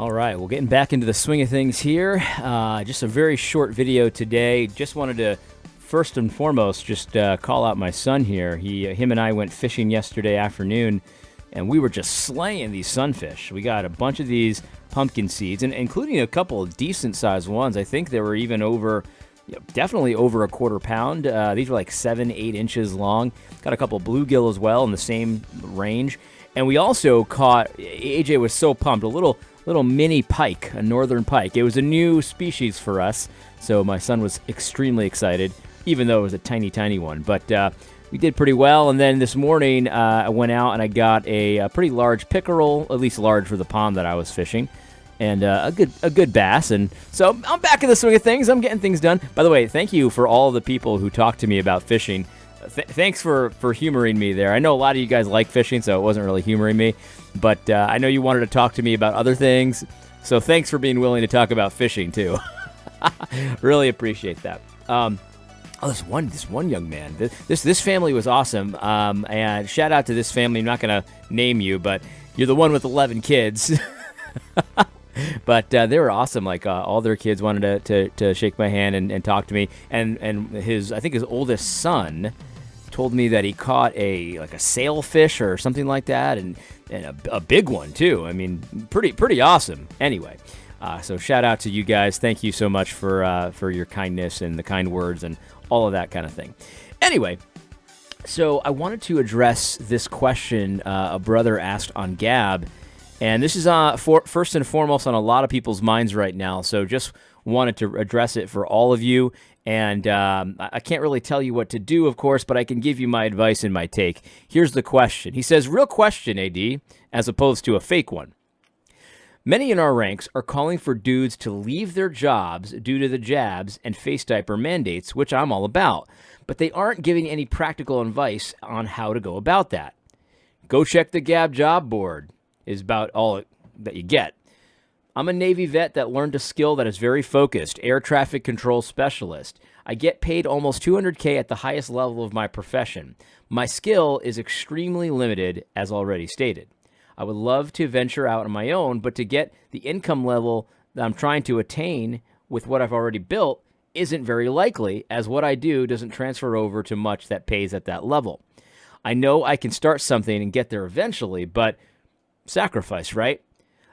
All right, well, getting back into the swing of things here. Just a very short video today. Just wanted to, first and foremost, just call out my son here. Him and I went fishing yesterday afternoon, and we were just slaying these sunfish. We got a bunch of these pumpkin seeds, and including a couple of decent-sized ones. I think they were even over, definitely over a quarter pound. These were like 7-8 inches long. Got a couple bluegill as well in the same range. And we also caught, AJ was so pumped, a little mini pike, a northern pike. It was a new species for us, so my son was extremely excited, even though it was a tiny, tiny one. But we did pretty well, and then this morning I went out and I got a pretty large pickerel, at least large for the pond that I was fishing, and a good bass. And so I'm back in the swing of things. I'm getting things done. By the way, thank you for all the people who talked to me about fishing. Thanks for humoring me there. I know a lot of you guys like fishing, so it wasn't really humoring me. But I know you wanted to talk to me about other things, so thanks for being willing to talk about fishing too. Really appreciate that. This one young man. This family was awesome. And shout out to this family. I'm not gonna name you, but you're the one with 11 kids. But they were awesome. Like all their kids wanted to shake my hand and talk to me. And I think his oldest son told me that he caught a sailfish or something like that, and a big one too. I mean, pretty awesome. Anyway, so shout out to you guys. Thank you so much for your kindness and the kind words and all of that kind of thing. Anyway, so I wanted to address this question a brother asked on Gab, and this is first and foremost on a lot of people's minds right now. So just wanted to address it for all of you. And I can't really tell you what to do, of course, but I can give you my advice and my take. Here's the question. He says, real question, AD, as opposed to a fake one. Many in our ranks are calling for dudes to leave their jobs due to the jabs and face diaper mandates, which I'm all about. But they aren't giving any practical advice on how to go about that. Go check the Gab job board is about all that you get. I'm a Navy vet that learned a skill that is very focused, air traffic control specialist. I get paid almost $200K at the highest level of my profession. My skill is extremely limited, as already stated. I would love to venture out on my own, but to get the income level that I'm trying to attain with what I've already built isn't very likely, as what I do doesn't transfer over to much that pays at that level. I know I can start something and get there eventually, but sacrifice, right?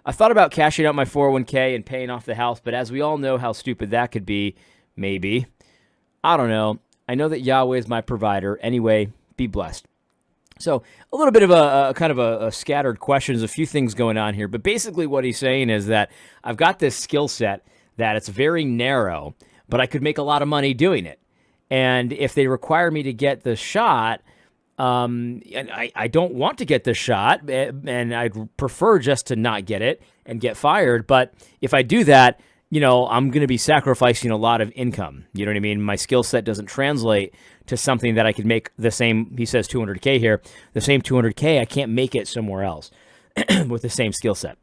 I thought about cashing out my 401k and paying off the house, but as we all know how stupid that could be, maybe. I don't know. I know that Yahweh is my provider. Anyway, be blessed. So a little bit of a kind of a scattered questions, a few things going on here, but basically what he's saying is that I've got this skill set that it's very narrow, but I could make a lot of money doing it. And if they require me to get the shot, and I don't want to get the shot, and I'd prefer just to not get it and get fired. But if I do that, I'm going to be sacrificing a lot of income. You know what I mean? My skill set doesn't translate to something that I could make the same, he says 200K here, the same 200K, I can't make it somewhere else with the same skill set.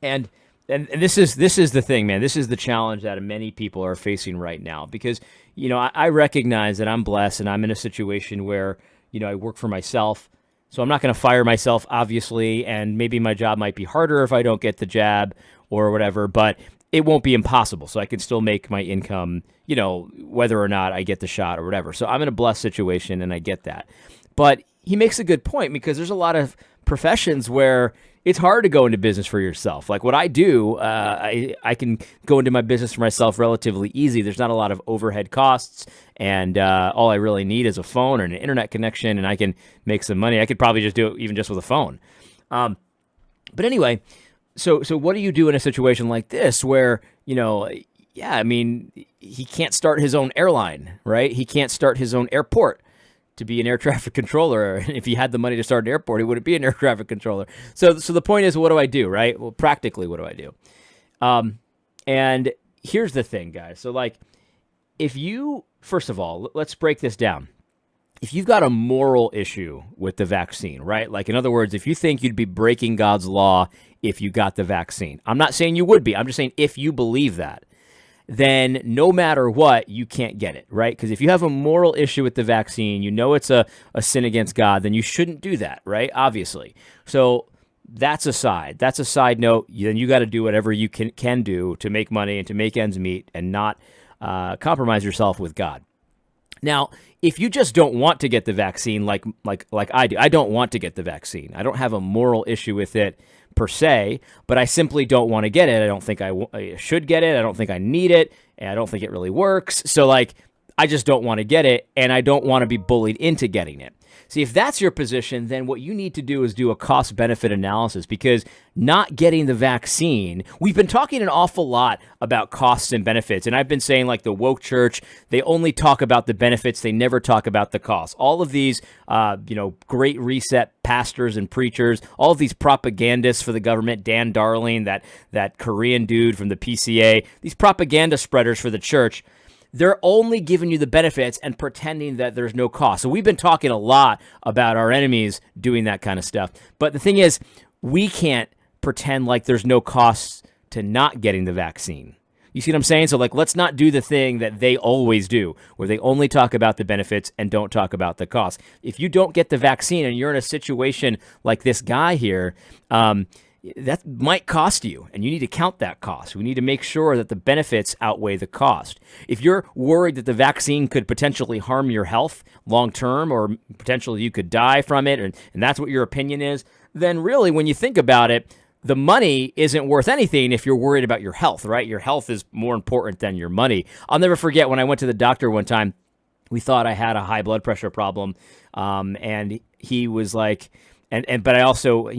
And this is the thing, man. This is the challenge that many people are facing right now because, I recognize that I'm blessed and I'm in a situation where, I work for myself, so I'm not going to fire myself, obviously, and maybe my job might be harder if I don't get the jab or whatever, but it won't be impossible, so I can still make my income, whether or not I get the shot or whatever. So I'm in a blessed situation, and I get that. But he makes a good point because there's a lot of professions where it's hard to go into business for yourself. Like what I do, I can go into my business for myself relatively easy. There's not a lot of overhead costs, and all I really need is a phone and an internet connection, and I can make some money. I could probably just do it even just with a phone. But anyway, so what do you do in a situation like this where, he can't start his own airline, right? He can't start his own airport to be an air traffic controller. If he had the money to start an airport, he wouldn't be an air traffic controller. So the point is, what do I do, right? Well, practically, what do I do? And here's the thing, guys. So if you, first of all, let's break this down. If you've got a moral issue with the vaccine, right? Like, in other words, if you think you'd be breaking God's law if you got the vaccine, I'm not saying you would be. I'm just saying if you believe that, then no matter what, you can't get it, right? Because if you have a moral issue with the vaccine, it's a sin against God, then you shouldn't do that, right? Obviously. So that's aside. That's a side note. Then you got to do whatever you can do to make money and to make ends meet and not compromise yourself with God. Now, if you just don't want to get the vaccine, like I do, I don't want to get the vaccine. I don't have a moral issue with it per se, but I simply don't want to get it. I don't think I should get it. I don't think I need it, and I don't think it really works. So, I just don't want to get it, and I don't want to be bullied into getting it. See, if that's your position, then what you need to do is do a cost-benefit analysis, because not getting the vaccine, we've been talking an awful lot about costs and benefits, and I've been saying, the woke church, they only talk about the benefits, they never talk about the costs. All of these, great reset pastors and preachers, all of these propagandists for the government, Dan Darling, that Korean dude from the PCA, these propaganda spreaders for the church, they're only giving you the benefits and pretending that there's no cost. So we've been talking a lot about our enemies doing that kind of stuff. But the thing is, we can't pretend like there's no costs to not getting the vaccine. You see what I'm saying? So let's not do the thing that they always do, where they only talk about the benefits and don't talk about the cost. If you don't get the vaccine and you're in a situation like this guy here, that might cost you, and you need to count that cost. We need to make sure that the benefits outweigh the cost. If you're worried that the vaccine could potentially harm your health long term, or potentially you could die from it, and that's what your opinion is, then really, when you think about it, the money isn't worth anything if you're worried about your health, right? Your health is more important than your money. I'll never forget when I went to the doctor one time, we thought I had a high blood pressure problem, and he was like, but I also,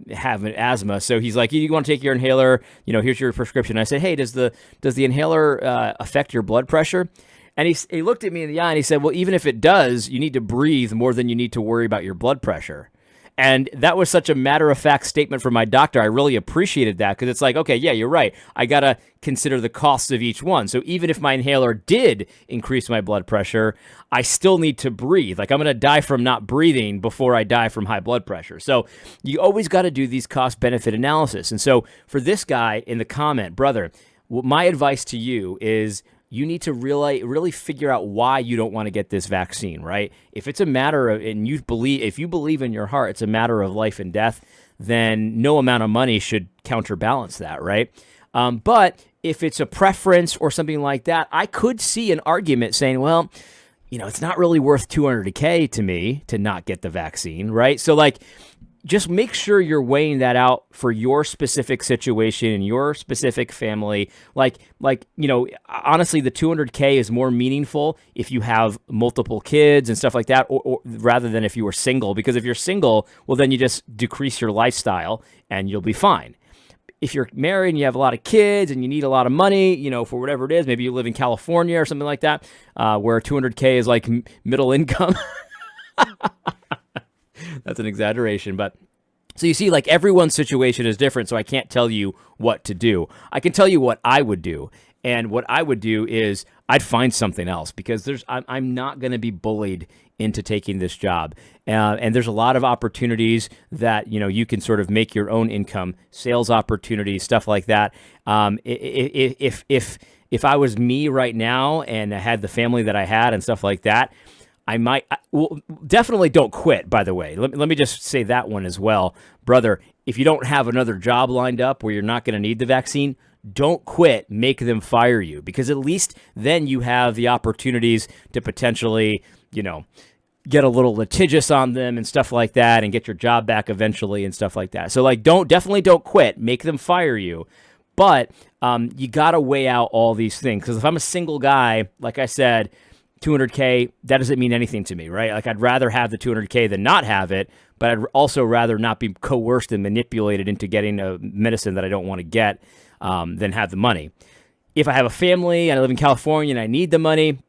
have an asthma. So he's like, you want to take your inhaler? Here's your prescription. I said, hey, does the inhaler affect your blood pressure? And he looked at me in the eye and he said, well, even if it does, you need to breathe more than you need to worry about your blood pressure. And that was such a matter-of-fact statement from my doctor. I really appreciated that, because it's like, okay, yeah, you're right. I got to consider the costs of each one. So even if my inhaler did increase my blood pressure, I still need to breathe. I'm going to die from not breathing before I die from high blood pressure. So you always got to do these cost-benefit analysis. And so for this guy in the comment, brother, my advice to you is, you need to really figure out why you don't want to get this vaccine, right? If it's a matter of, if you believe in your heart, it's a matter of life and death, then no amount of money should counterbalance that, right? But if it's a preference or something like that, I could see an argument saying, well, it's not really worth $200K to me to not get the vaccine, right? So just make sure you're weighing that out for your specific situation and your specific family. Honestly, the $200K is more meaningful if you have multiple kids and stuff like that, or rather than if you were single. Because if you're single, well, then you just decrease your lifestyle and you'll be fine. If you're married and you have a lot of kids and you need a lot of money, for whatever it is, maybe you live in California or something like that, where $200K is middle income. That's an exaggeration, but so you see, everyone's situation is different, so I can't tell you what to do. I can tell you what I would do, and what I would do is I'd find something else, because I'm not going to be bullied into taking this job, and there's a lot of opportunities that you can sort of make your own income, sales opportunities, stuff like that. If I was me right now and I had the family that I had and stuff like that, definitely don't quit, by the way. Let me just say that one as well. Brother, if you don't have another job lined up where you're not going to need the vaccine, don't quit, make them fire you, because at least then you have the opportunities to potentially, get a little litigious on them and stuff like that and get your job back eventually and stuff like that. So definitely don't quit, make them fire you. But you got to weigh out all these things, because if I'm a single guy, like I said, $200K, that doesn't mean anything to me, right? I'd rather have the $200K than not have it, but I'd also rather not be coerced and manipulated into getting a medicine that I don't want to get than have the money. If I have a family and I live in California and I need the money, and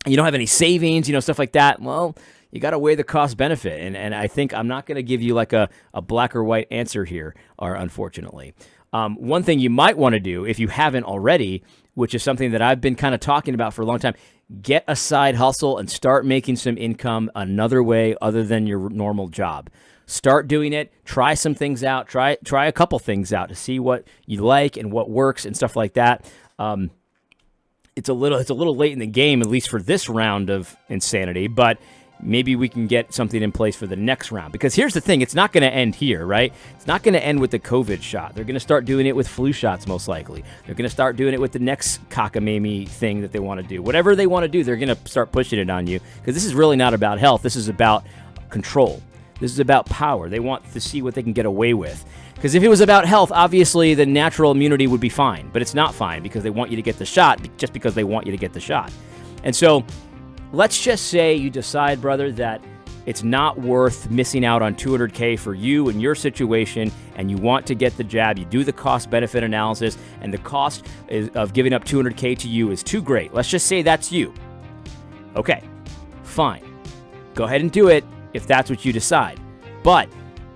you don't have any savings, stuff like that, well, you got to weigh the cost benefit. And I think I'm not going to give you a black or white answer here, or unfortunately. One thing you might want to do, if you haven't already, which is something that I've been kind of talking about for a long time, get a side hustle and start making some income another way other than your normal job. Start doing it. Try some things out. Try a couple things out to see what you like and what works and stuff like that. It's a little late in the game, at least for this round of insanity, but maybe we can get something in place for the next round. Because here's the thing, it's not going to end here, right? It's not going to end with the COVID shot. They're going to start doing it with flu shots, most likely. They're going to start doing it with the next cockamamie thing that they want to do. Whatever they want to do, they're going to start pushing it on you, because this is really not about health. This is about control. This is about power. They want to see what they can get away with. Because if it was about health, obviously the natural immunity would be fine. But it's not fine, because they want you to get the shot just because they want you to get the shot. And so let's just say you decide, brother, that it's not worth missing out on $200K for you and your situation, and you want to get the jab. You do the cost-benefit analysis, and the cost of giving up $200K to you is too great. Let's just say that's you. Okay, fine. Go ahead and do it if that's what you decide. But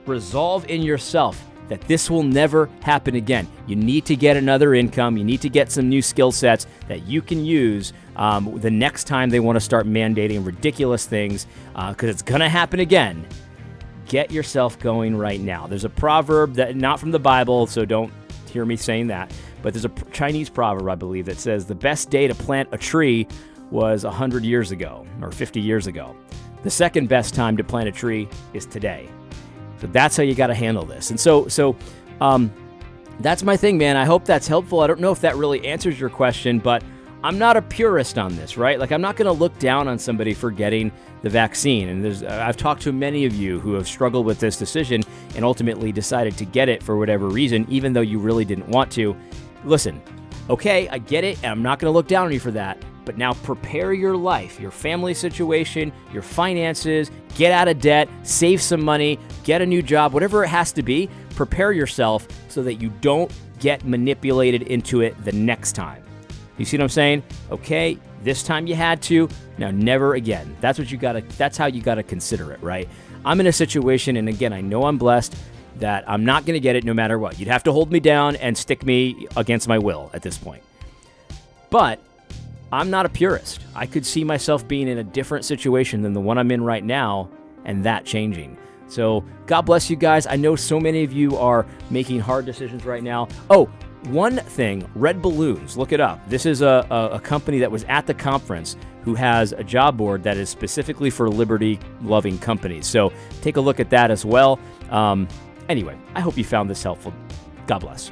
resolve in yourself that this will never happen again. You need to get another income. You need to get some new skill sets that you can use the next time they want to start mandating ridiculous things, because it's going to happen again. Get yourself going right now. There's a proverb, that not from the Bible, so don't hear me saying that, but there's a Chinese proverb, I believe, that says the best day to plant a tree was 100 years ago or 50 years ago. The second best time to plant a tree is today. So that's how you got to handle this. And so that's my thing, man. I hope that's helpful. I don't know if that really answers your question, but I'm not a purist on this, right? Like, I'm not going to look down on somebody for getting the vaccine. And I've talked to many of you who have struggled with this decision and ultimately decided to get it for whatever reason, even though you really didn't want to. Listen, okay, I get it, and I'm not going to look down on you for that. But now prepare your life, your family situation, your finances, get out of debt, save some money, get a new job, whatever it has to be. Prepare yourself so that you don't get manipulated into it the next time. You see what I'm saying? Okay, this time you had to, now never again. That's how you gotta consider it, right? I'm in a situation, and again, I know I'm blessed, that I'm not gonna get it no matter what. You'd have to hold me down and stick me against my will at this point. But I'm not a purist. I could see myself being in a different situation than the one I'm in right now, and that changing. So God bless you guys. I know so many of you are making hard decisions right now. Oh, one thing, Red Balloons, look it up. This is a company that was at the conference who has a job board that is specifically for liberty-loving companies. So take a look at that as well. Anyway, I hope you found this helpful. God bless.